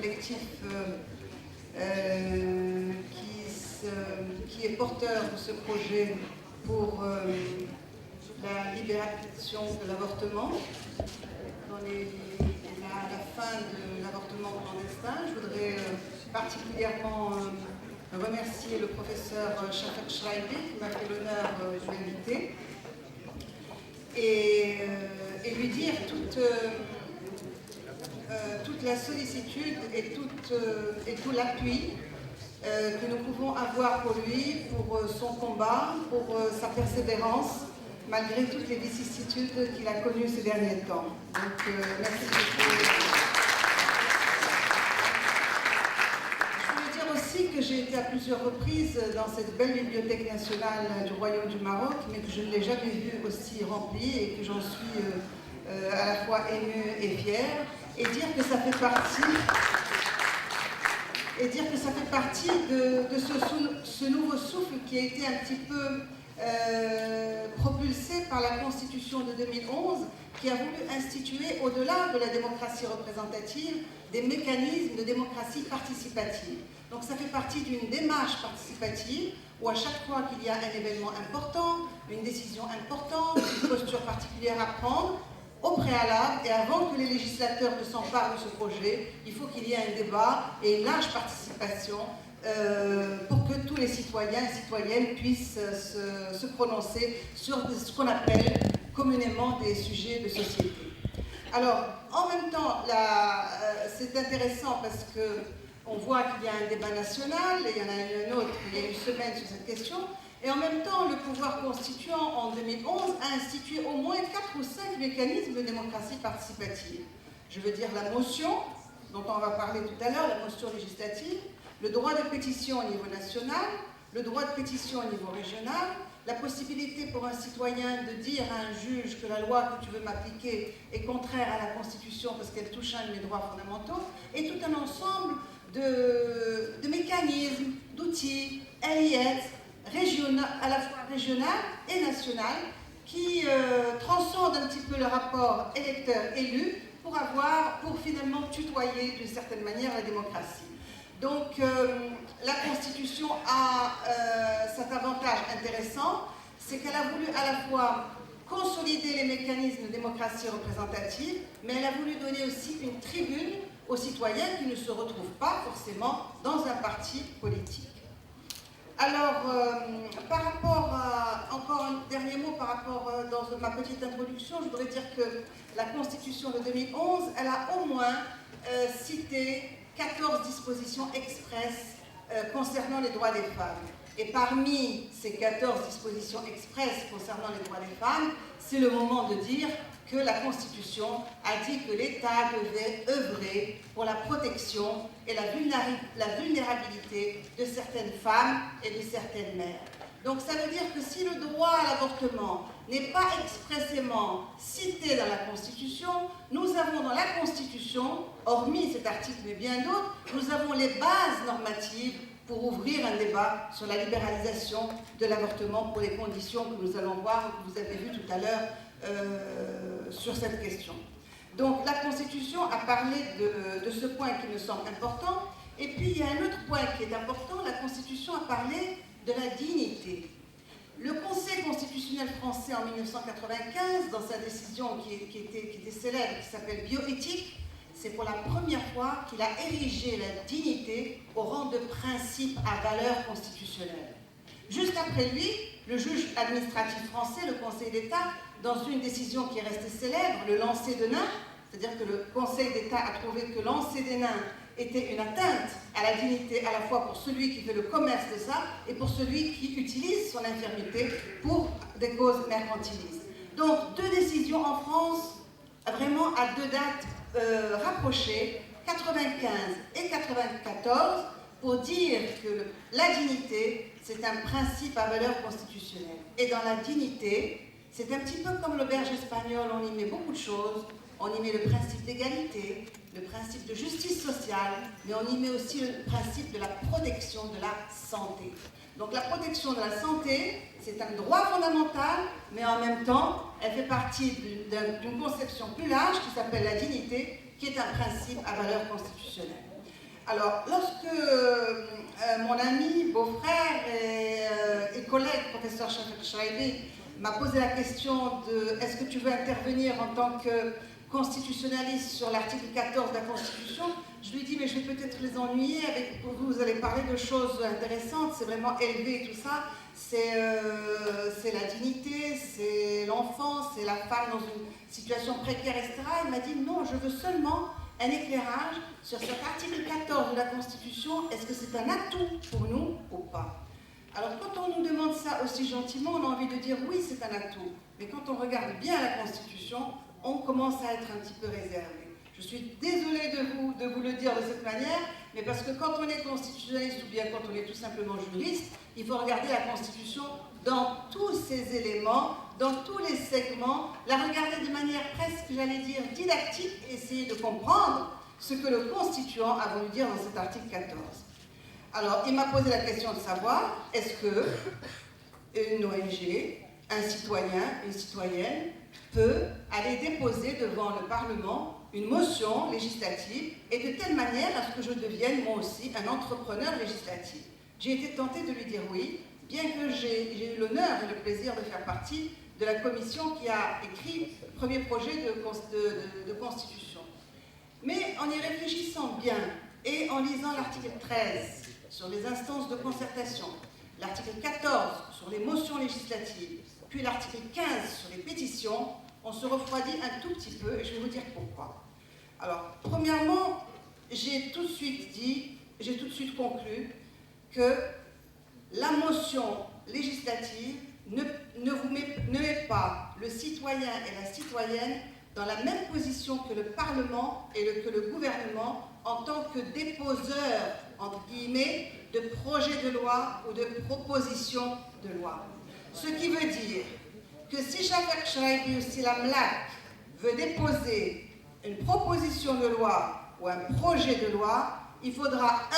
collectif qui est porteur de ce projet pour la libération de l'avortement, dans la fin de l'avortement clandestin. Je voudrais particulièrement remercier le professeur Shafak Shraïbi qui m'a fait l'honneur de m'inviter et lui dire toute la sollicitude et tout l'appui que nous pouvons avoir pour lui, pour son combat, pour sa persévérance, malgré toutes les vicissitudes qu'il a connues ces derniers temps. Donc, merci beaucoup. Je voulais dire aussi que j'ai été à plusieurs reprises dans cette belle bibliothèque nationale du Royaume du Maroc, mais que je ne l'ai jamais vue aussi remplie et que j'en suis à la fois émue et fière, et dire que ça fait partie de ce nouveau souffle qui a été un petit peu propulsé par la Constitution de 2011, qui a voulu instituer, au-delà de la démocratie représentative, des mécanismes de démocratie participative. Donc ça fait partie d'une démarche participative où à chaque fois qu'il y a un événement important, une décision importante, une posture particulière à prendre, au préalable et avant que les législateurs ne s'emparent de ce projet, il faut qu'il y ait un débat et une large participation pour que tous les citoyens et citoyennes puissent se prononcer sur ce qu'on appelle communément des sujets de société. Alors, en même temps, c'est intéressant parce qu'on voit qu'il y a un débat national, et il y en a eu un autre il y a une semaine sur cette question, et en même temps, le pouvoir constituant, en 2011, a institué au moins 4 ou 5 mécanismes de démocratie participative. Je veux dire la motion, dont on va parler tout à l'heure, la motion législative, le droit de pétition au niveau national, le droit de pétition au niveau régional, la possibilité pour un citoyen de dire à un juge que la loi que tu veux m'appliquer est contraire à la Constitution parce qu'elle touche un de mes droits fondamentaux, et tout un ensemble de mécanismes, d'outils, LIS, à la fois régional et national, qui transcendent un petit peu le rapport électeur-élu pour finalement tutoyer d'une certaine manière la démocratie. Donc la Constitution a cet avantage intéressant, c'est qu'elle a voulu à la fois consolider les mécanismes de démocratie représentative, mais elle a voulu donner aussi une tribune aux citoyens qui ne se retrouvent pas forcément dans un parti politique. Alors, par rapport à, encore un dernier mot par rapport dans ma petite introduction, je voudrais dire que la Constitution de 2011, elle a au moins cité 14 dispositions expresses concernant les droits des femmes. Et parmi ces 14 dispositions expresses concernant les droits des femmes, c'est le moment de dire que la Constitution a dit que l'État devait œuvrer pour la protection et la vulnérabilité de certaines femmes et de certaines mères. Donc ça veut dire que si le droit à l'avortement n'est pas expressément cité dans la Constitution, nous avons dans la Constitution, hormis cet article mais bien d'autres, nous avons les bases normatives pour ouvrir un débat sur la libéralisation de l'avortement pour les conditions que nous allons voir, que vous avez vu tout à l'heure sur cette question. Donc la Constitution a parlé de ce point qui me semble important, et puis il y a un autre point qui est important, la Constitution a parlé de la dignité. Le Conseil constitutionnel français en 1995, dans sa décision qui était célèbre, qui s'appelle bioéthique, c'est pour la première fois qu'il a érigé la dignité au rang de principe à valeur constitutionnelle. Juste après lui, le juge administratif français, le Conseil d'État, dans une décision qui est restée célèbre, le lancer de nains, c'est-à-dire que le Conseil d'État a trouvé que lancer des nains était une atteinte à la dignité à la fois pour celui qui fait le commerce de ça et pour celui qui utilise son infirmité pour des causes mercantilistes. Donc deux décisions en France, vraiment à deux dates rapprochées, 95 et 94, pour dire que la dignité, c'est un principe à valeur constitutionnelle. Et dans la dignité, c'est un petit peu comme l'auberge espagnole, on y met beaucoup de choses. On y met le principe d'égalité, le principe de justice sociale, mais on y met aussi le principe de la protection de la santé. Donc la protection de la santé, c'est un droit fondamental, mais en même temps, elle fait partie d'une conception plus large qui s'appelle la dignité, qui est un principe à valeur constitutionnelle. Alors, lorsque mon ami, beau-frère et collègue, professeur Shafik Chaibi, m'a posé la question de est-ce que tu veux intervenir en tant que constitutionnaliste sur l'article 14 de la Constitution, je lui ai dit mais je vais peut-être les ennuyer, avec vous allez parler de choses intéressantes, c'est vraiment élevé et tout ça, c'est la dignité, c'est l'enfant, c'est la femme dans une situation précaire, etc. Il m'a dit non, je veux seulement un éclairage sur cet article 14 de la Constitution, est-ce que c'est un atout pour nous ou pas? Alors quand on nous demande ça aussi gentiment, on a envie de dire oui, c'est un atout. Mais quand on regarde bien la Constitution, on commence à être un petit peu réservé. Je suis désolée de vous le dire de cette manière, mais parce que quand on est constitutionnaliste ou bien quand on est tout simplement juriste, il faut regarder la Constitution dans tous ses éléments, dans tous les segments, la regarder de manière presque, j'allais dire, didactique, essayer de comprendre ce que le constituant a voulu dire dans cet article 14. Alors, il m'a posé la question de savoir, est-ce que une ONG, un citoyen, une citoyenne, peut aller déposer devant le Parlement une motion législative et de telle manière à ce que je devienne moi aussi un entrepreneur législatif. J'ai été tentée de lui dire oui, bien que j'ai eu l'honneur et le plaisir de faire partie de la commission qui a écrit le premier projet de constitution. Mais en y réfléchissant bien et en lisant l'article 13 sur les instances de concertation, l'article 14 sur les motions législatives, puis l'article 15 sur les pétitions, on se refroidit un tout petit peu et je vais vous dire pourquoi. Alors, premièrement, j'ai tout de suite conclu que la motion législative ne met pas le citoyen et la citoyenne dans la même position que le Parlement et que le gouvernement en tant que déposeur, entre guillemets, de projets de loi ou de propositions de loi. Ce qui veut dire que si Shafik Chaibi ou si la MLAC veut déposer une proposition de loi ou un projet de loi, il faudra,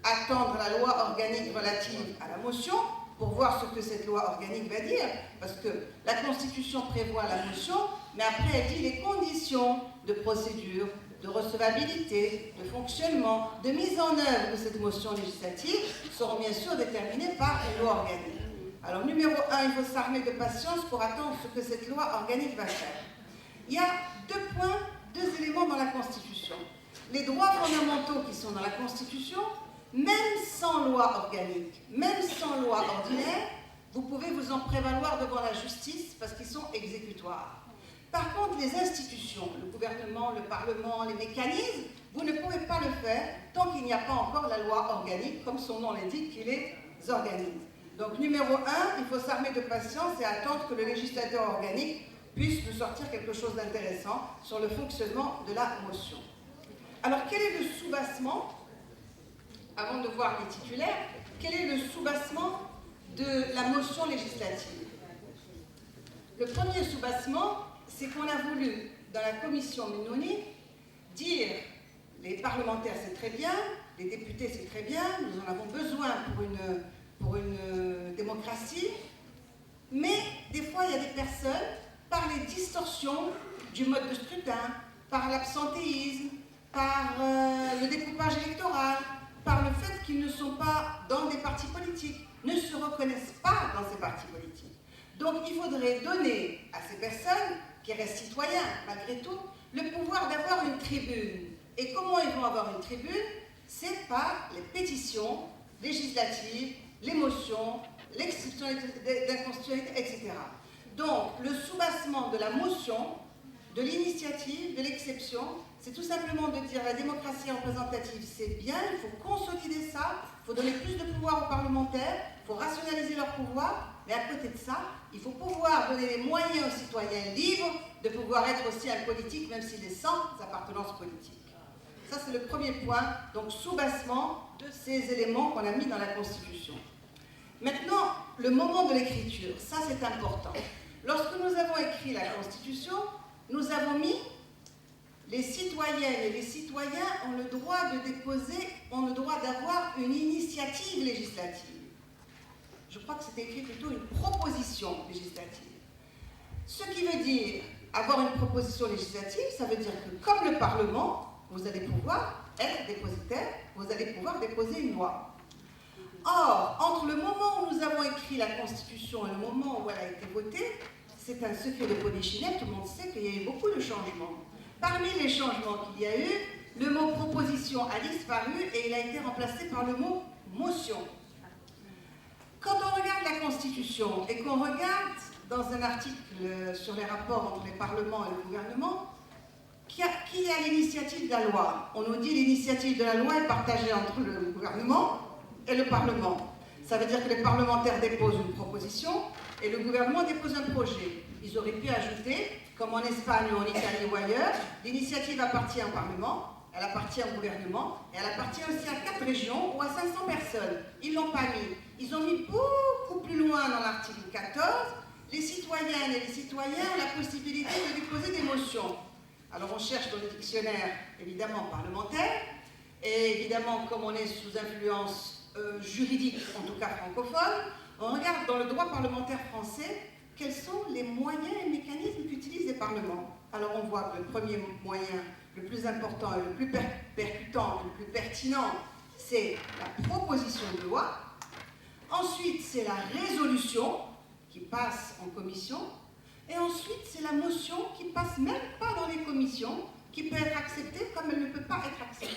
attendre la loi organique relative à la motion pour voir ce que cette loi organique va dire, parce que la Constitution prévoit la motion, mais après elle dit les conditions de procédure, de recevabilité, de fonctionnement, de mise en œuvre de cette motion législative seront bien sûr déterminées par une loi organique. Alors numéro 1, il faut s'armer de patience pour attendre ce que cette loi organique va faire. Il y a deux éléments dans la Constitution. Les droits fondamentaux qui sont dans la Constitution, même sans loi organique, même sans loi ordinaire, vous pouvez vous en prévaloir devant la justice parce qu'ils sont exécutoires. Par contre, les institutions, le gouvernement, le Parlement, les mécanismes, vous ne pouvez pas le faire tant qu'il n'y a pas encore la loi organique, comme son nom l'indique, qui les organise. Donc, numéro 1, il faut s'armer de patience et attendre que le législateur organique puisse nous sortir quelque chose d'intéressant sur le fonctionnement de la motion. Alors, quel est le soubassement, avant de voir les titulaires, quel est le soubassement de la motion législative? Le premier soubassement, c'est qu'on a voulu, dans la commission Menouni, dire les parlementaires c'est très bien, les députés c'est très bien, nous en avons besoin pour une démocratie, mais des fois il y a des personnes, par les distorsions du mode de scrutin, par l'absentéisme, par le découpage électoral, par le fait qu'ils ne sont pas dans des partis politiques, ne se reconnaissent pas dans ces partis politiques. Donc il faudrait donner à ces personnes, qui restent citoyens malgré tout, le pouvoir d'avoir une tribune. Et comment ils vont avoir une tribune? C'est par les pétitions législatives, les motions, l'exception d'inconstitutionnalité, etc. Donc le soubassement de la motion, de l'initiative, de l'exception, c'est tout simplement de dire la démocratie représentative, c'est bien, il faut consolider ça, il faut donner plus de pouvoir aux parlementaires, il faut rationaliser leur pouvoir, mais à côté de ça, il faut pouvoir donner les moyens aux citoyens libres de pouvoir être aussi un politique, même s'il est sans appartenance politique. Ça, c'est le premier point, donc soubassement de ces éléments qu'on a mis dans la Constitution. Maintenant, le moment de l'écriture, ça c'est important. Lorsque nous avons écrit la Constitution, nous avons mis les citoyennes et les citoyens ont le droit de déposer, ont le droit d'avoir une initiative législative. Je crois que c'était écrit plutôt une proposition législative. Ce qui veut dire avoir une proposition législative, ça veut dire que comme le Parlement, vous allez pouvoir être dépositaire, vous allez pouvoir déposer une loi. Or, entre le moment où nous avons écrit la Constitution et le moment où elle a été votée, c'est un secret de polichinelle, tout le monde sait qu'il y a eu beaucoup de changements. Parmi les changements qu'il y a eu, le mot proposition a disparu et il a été remplacé par le mot motion. Quand on regarde la Constitution et qu'on regarde dans un article sur les rapports entre les parlements et le gouvernement, qui a l'initiative de la loi? On nous dit l'initiative de la loi est partagée entre le gouvernement et le Parlement. Ça veut dire que les parlementaires déposent une proposition et le gouvernement dépose un projet. Ils auraient pu ajouter, comme en Espagne ou en Italie ou ailleurs, l'initiative appartient au Parlement, elle appartient au gouvernement et elle appartient aussi à 4 régions ou à 500 personnes. Ils ne l'ont pas mis. Ils ont mis beaucoup plus loin dans l'article 14, les citoyennes et les citoyens ont la possibilité de déposer des motions. Alors on cherche dans le dictionnaire, évidemment, parlementaire, et évidemment, comme on est sous influence juridique, en tout cas francophone, on regarde dans le droit parlementaire français quels sont les moyens et mécanismes qu'utilisent les parlements. Alors on voit que le premier moyen, le plus important et le plus percutant, le plus pertinent, c'est la proposition de loi. Ensuite, c'est la résolution qui passe en commission. Et ensuite, c'est la motion qui passe même pas dans les commissions, qui peut être acceptée comme elle ne peut pas être acceptée.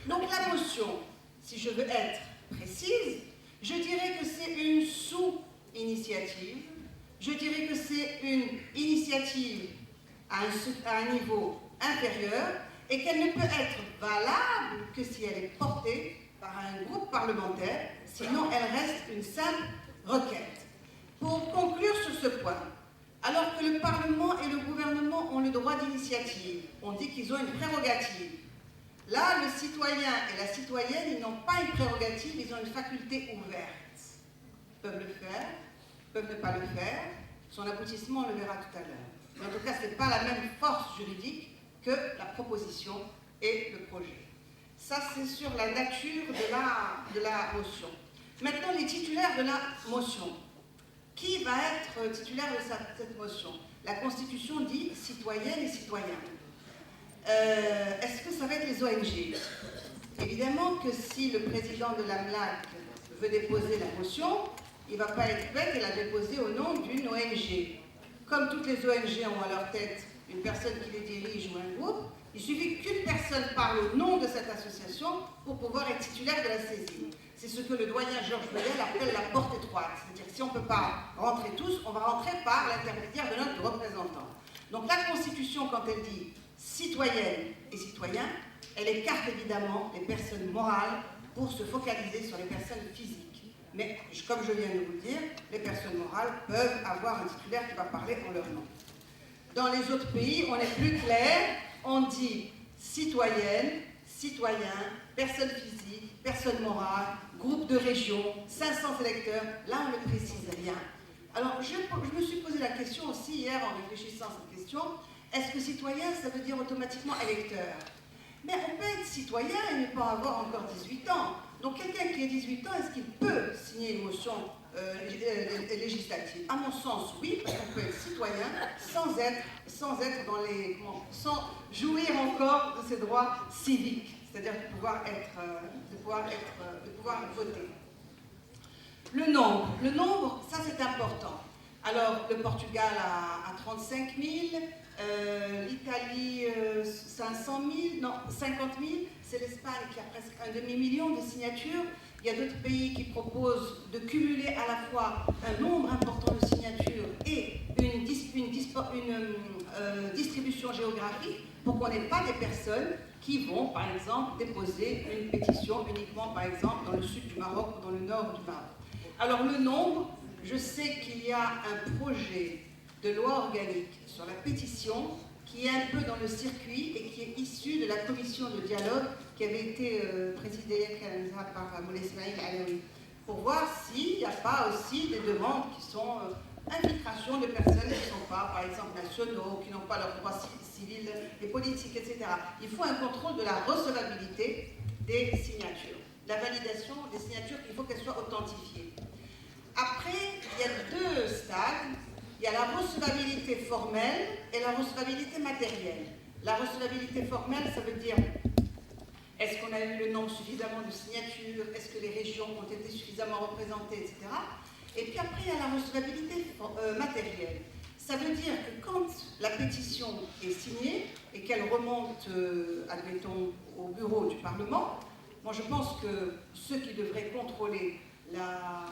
Donc la motion, si je veux être précise, je dirais que c'est une sous-initiative, je dirais que c'est une initiative à un niveau inférieur et qu'elle ne peut être valable que si elle est portée par un groupe parlementaire, sinon elle reste une simple requête. Pour conclure sur ce point, alors que le Parlement et le gouvernement ont le droit d'initiative, on dit qu'ils ont une prérogative. Là, le citoyen et la citoyenne, ils n'ont pas une prérogative, ils ont une faculté ouverte. Ils peuvent le faire, ils peuvent ne pas le faire. Son aboutissement, on le verra tout à l'heure. Mais en tout cas, ce n'est pas la même force juridique que la proposition et le projet. Ça, c'est sur la nature de la motion. Maintenant, les titulaires de la motion. Qui va être titulaire de cette motion? La Constitution dit citoyennes et citoyens. Est-ce que ça va être les ONG? Évidemment que si le président de l'AMLAC veut déposer la motion, il ne va pas être bête et la déposer au nom d'une ONG. Comme toutes les ONG ont à leur tête une personne qui les dirige ou un groupe, il suffit qu'une personne parle au nom de cette association pour pouvoir être titulaire de la saisine. C'est ce que le doyen Georges Boyel appelle la porte étroite. C'est-à-dire que si on ne peut pas rentrer tous, on va rentrer par l'intermédiaire de notre représentant. Donc la Constitution, quand elle dit citoyennes et citoyens, elle écarte évidemment les personnes morales pour se focaliser sur les personnes physiques. Mais, comme je viens de vous le dire, les personnes morales peuvent avoir un titulaire qui va parler en leur nom. Dans les autres pays, on est plus clair, on dit citoyennes, citoyens, personnes physiques, personnes morales, groupe de région, 500 électeurs, là on ne précise rien. Alors je me suis posé la question aussi hier en réfléchissant à cette question, est-ce que citoyen ça veut dire automatiquement électeur? Mais on peut être citoyen et ne pas avoir encore 18 ans. Donc quelqu'un qui a 18 ans, est-ce qu'il peut signer une motion législative? À mon sens, oui, parce qu'on peut être citoyen sans être dans les... sans jouir encore de ses droits civiques, c'est-à-dire de pouvoir voter. Le nombre, ça c'est important. Alors, le Portugal a 35 000, l'Italie 500 000, non, 50 000, c'est l'Espagne qui a presque un demi-million de signatures. Il y a d'autres pays qui proposent de cumuler à la fois un nombre important de signatures et une distribution géographique pour qu'on n'ait pas des personnes qui vont, par exemple, déposer une pétition uniquement, par exemple, dans le sud du Maroc ou dans le nord du Maroc. Alors, le nombre, je sais qu'il y a un projet de loi organique sur la pétition qui est un peu dans le circuit et qui est issu de la commission de dialogue qui avait été présidée par Moulay Ismail Alaoui, pour voir s'il n'y a pas aussi des demandes qui sont infiltration de personnes qui ne sont pas, par exemple, nationaux, qui n'ont pas leurs droits civils et politiques, etc. Il faut un contrôle de la recevabilité des signatures. La validation des signatures, il faut qu'elles soient authentifiées. Après, il y a deux stades. Il y a la recevabilité formelle et la recevabilité matérielle. La recevabilité formelle, ça veut dire, est-ce qu'on a eu le nombre suffisamment de signatures, est-ce que les régions ont été suffisamment représentées, etc. Et puis après, il y a la recevabilité matérielle. Ça veut dire que quand la pétition est signée et qu'elle remonte, admettons, au bureau du Parlement, moi je pense que ceux qui devraient contrôler la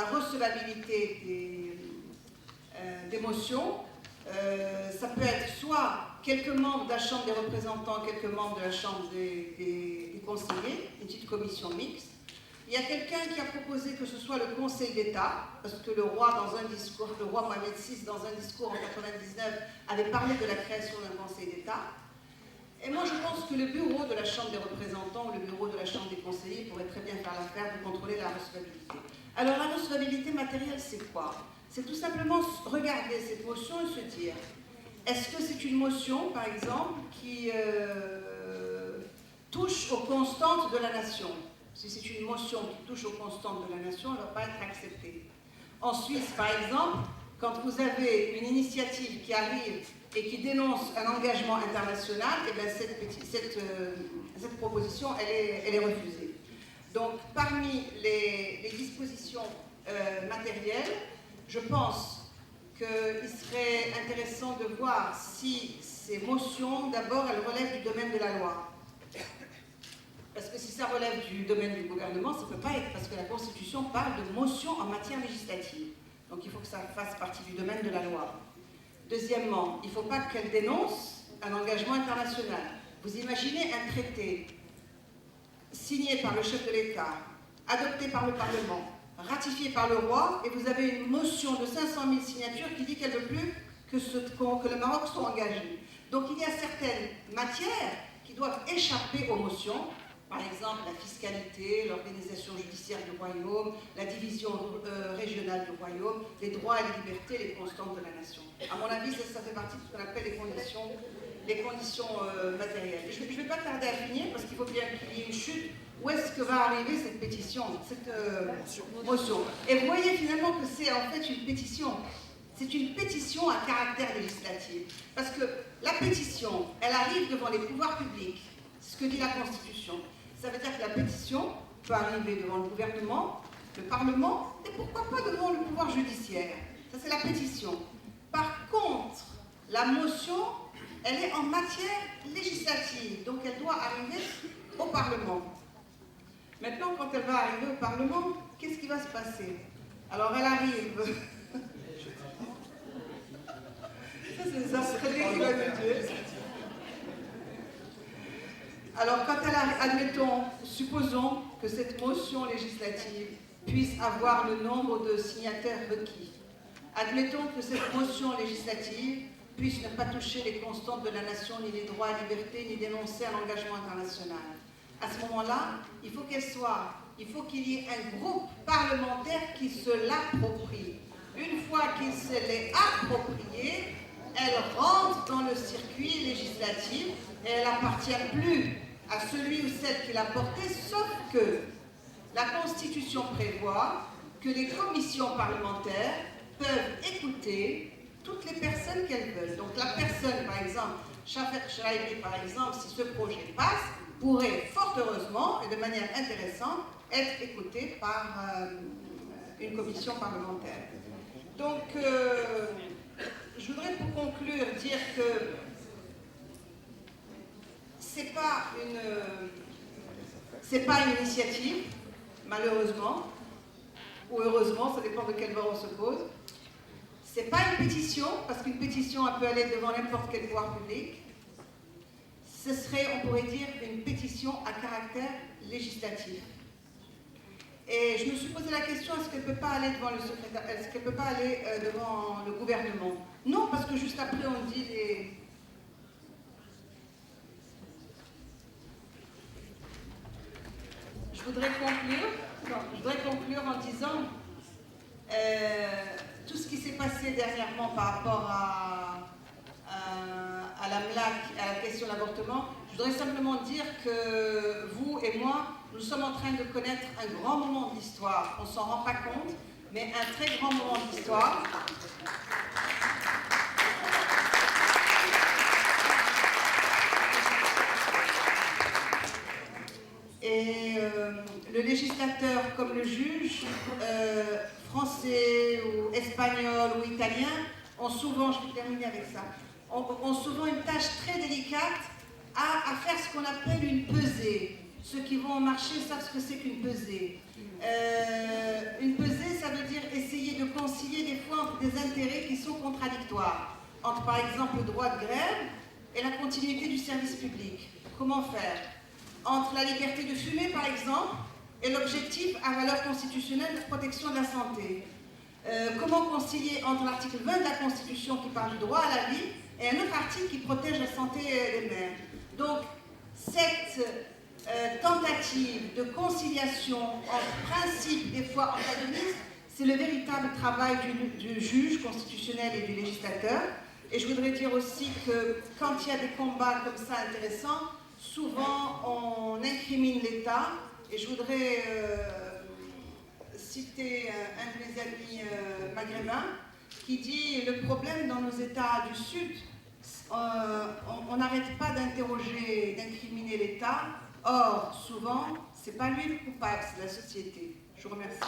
recevabilité des motions, ça peut être soit quelques membres de la Chambre des représentants, quelques membres de la Chambre des conseillers, une petite commission mixte. Il y a quelqu'un qui a proposé que ce soit le Conseil d'État, parce que le roi, dans un discours, le roi Mohamed VI, dans un discours en 1999, avait parlé de la création d'un Conseil d'État. Et moi, je pense que le bureau de la Chambre des représentants ou le bureau de la Chambre des conseillers pourrait très bien faire l'affaire de contrôler la recevabilité. Alors, la recevabilité matérielle, c'est quoi? C'est tout simplement regarder cette motion et se dire, est-ce que c'est une motion, par exemple, qui touche aux constantes de la nation? Si c'est une motion qui touche aux constantes de la nation, elle ne va pas être acceptée. En Suisse, par exemple, quand vous avez une initiative qui arrive et qui dénonce un engagement international, eh bien cette proposition, elle est refusée. Donc, parmi les dispositions matérielles, je pense qu'il serait intéressant de voir si ces motions, d'abord, elles relèvent du domaine de la loi. Parce que si ça relève du domaine du gouvernement, ça ne peut pas être, parce que la Constitution parle de motions en matière législative. Donc il faut que ça fasse partie du domaine de la loi. Deuxièmement, il ne faut pas qu'elle dénonce un engagement international. Vous imaginez un traité signé par le chef de l'État, adopté par le Parlement, ratifié par le roi, et vous avez une motion de 500 000 signatures qui dit qu'elle ne veut plus que le Maroc soit engagé. Donc il y a certaines matières qui doivent échapper aux motions. Par exemple, la fiscalité, l'organisation judiciaire du royaume, la division régionale du royaume, les droits et les libertés, les constantes de la nation. À mon avis, ça fait partie de ce qu'on appelle les conditions matérielles. Je ne vais pas tarder à finir parce qu'il faut bien qu'il y ait une chute. Où est-ce que va arriver cette pétition, cette motion? Et vous voyez finalement que c'est en fait une pétition. C'est une pétition à caractère législatif. Parce que la pétition, elle arrive devant les pouvoirs publics. C'est ce que dit la Constitution. Ça veut dire que la pétition peut arriver devant le gouvernement, le Parlement, et pourquoi pas devant le pouvoir judiciaire. Ça, c'est la pétition. Par contre, la motion, elle est en matière législative, donc elle doit arriver au Parlement. Maintenant, quand elle va arriver au Parlement, qu'est-ce qui va se passer? Alors, elle arrive... Ça serait bien qui va me tuer. Alors, quand elle arrive, admettons, supposons que cette motion législative puisse avoir le nombre de signataires requis. Admettons que cette motion législative puisse ne pas toucher les constantes de la nation, ni les droits et libertés, ni dénoncer un engagement international. À ce moment-là, il faut qu'il y ait un groupe parlementaire qui se l'approprie. Une fois qu'il se l'est approprié, elle rentre dans le circuit législatif et elle n'appartient plus à celui ou celle qui l'a portée, sauf que la Constitution prévoit que les commissions parlementaires peuvent écouter toutes les personnes qu'elles veulent. Donc la personne, par exemple, Shafek Chraïbi, par exemple, si ce projet passe, pourrait fort heureusement et de manière intéressante être écoutée par une commission parlementaire. Donc, je voudrais pour conclure dire que c'est pas une initiative, malheureusement, ou heureusement, ça dépend de quel bord on se pose. C'est pas une pétition, parce qu'une pétition elle peut aller devant n'importe quel pouvoir public. Ce serait, on pourrait dire, une pétition à caractère législatif. Et je me suis posé la question, est-ce qu'elle ne peut pas aller devant le secrétaire, est-ce qu'elle ne peut pas aller devant le gouvernement? Non, parce que juste après on dit les... Je voudrais conclure en disant tout ce qui s'est passé dernièrement par rapport à la MLAC, à la question de l'avortement. Je voudrais simplement dire que vous et moi, nous sommes en train de connaître un grand moment de l'histoire. On ne s'en rend pas compte, mais un très grand moment de l'histoire. Et le législateur comme le juge, français ou espagnol ou italien, ont souvent, je vais terminer avec ça, ont souvent une tâche très délicate à faire ce qu'on appelle une pesée. Ceux qui vont au marché savent ce que c'est qu'une pesée. Une pesée, ça veut dire essayer de concilier des fois entre des intérêts qui sont contradictoires. Entre par exemple le droit de grève et la continuité du service public. Comment faire? Entre la liberté de fumer par exemple et l'objectif à valeur constitutionnelle de protection de la santé. Comment concilier entre l'article 20 de la Constitution qui parle du droit à la vie et un autre article qui protège la santé des mères. Donc cette tentative de conciliation entre principes des fois antagonistes, c'est le véritable travail du juge constitutionnel et du législateur. Et je voudrais dire aussi que quand il y a des combats comme ça intéressants, souvent on incrimine l'État. Et je voudrais citer un de mes amis maghrébins qui dit « Le problème dans nos États du Sud, on n'arrête pas d'interroger, d'incriminer l'État. Or, souvent, ce n'est pas lui le coupable, c'est la société. » Je vous remercie.